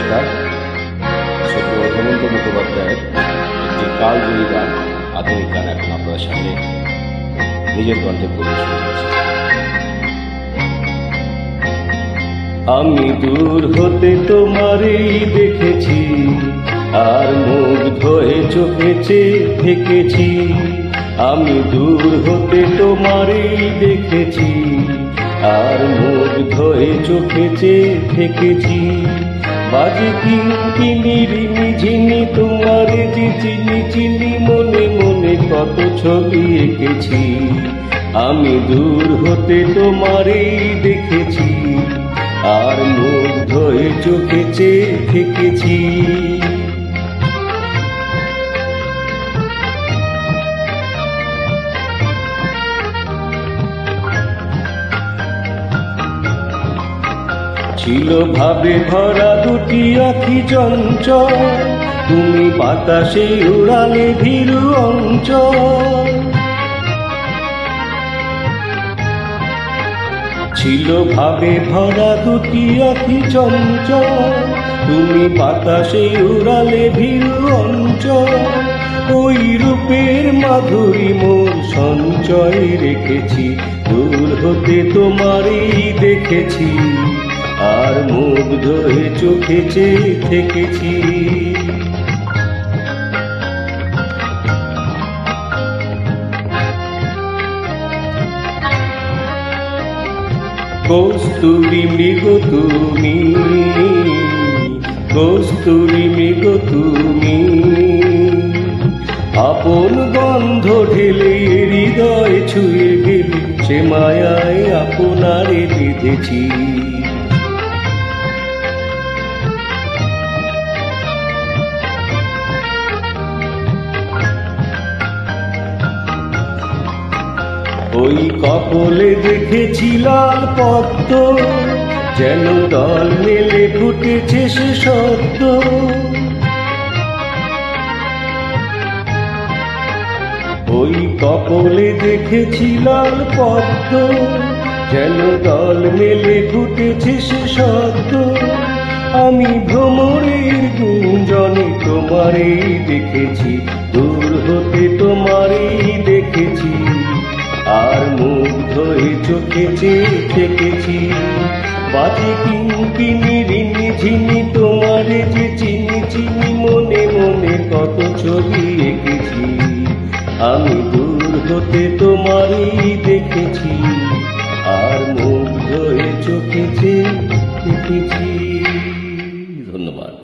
নমস্কার। সত্যি হেমন্ত মুখোপাধ্যায়ের একটি কালজয়ী গান, আধুনিক গান এখন আপনাদের সামনে নিজের কণ্ঠে পরিবেশন করছি। আমি দূর হতে তোমারই দেখেছি, আর মুগ্ধ হয়ে চোখে চেয়ে থেকেছি। আমি দূর হতে তোমারই দেখেছি, আর মুগ্ধ হয়ে চোখে চেয়ে থেকেছি। বাজে কিঙ্কিনি রিমি ঝিনি তোমার যে চিনি চিনি, মনে মনে কত ছবি এঁকেছি। আমি দূর হতে তোমারই দেখেছি, আর মুগ্ধ হয়ে চোখে চেয়ে থেকেছি। ছিল ভাবে ভরা দুটি আঁখি চঞ্চল, তুমি বাতাসে উড়ালে ভীরু অঞ্চল। ছিল ভাবে ভরা দুটি আঁখি চঞ্চল, তুমি বাতাসে উড়ালে ভীরু অঞ্চল। ওই রূপের মাধুরী মোর সঞ্চয় রেখেছি, দূর হতে তোমারই দেখেছি, আর মুগ্ধ হয়ে চোখে চেয়ে থেকেছি। কস্তুরী মৃগ তুমি, কস্তুরী মৃগ তুমি, আপন গন্ধ ঢেলে হৃদয় ছুঁয়ে গেলে, সে মায়ায় আপনারে বিঁধেছি। ওই কপলে দেখেছি লাল পদ্ম, যেন দল মেলে ফুটেছে সে সদ্য। ওই কপলে দেখেছি লাল পদ্ম, যেন দল মেলে ফুটেছে সে সদ্য। আমি ভ্রমরের গুঞ্জনে তোমারই দেখেছি, দূর হতে তোমারই দেখেছি, আর মুগ্ধ হয়ে চোখে চেয়ে থেকেছি। বাজে কিঙ্কিনি রিমি ঝিনি তোমার যে চিনি চিনি, মনে মনে কত ছবি এঁকেছি। আমি দূর হতে তোমারই দেখেছি, আর মুগ্ধ হয়ে চোখে চেয়ে থেকেছি। ধন্যবাদ।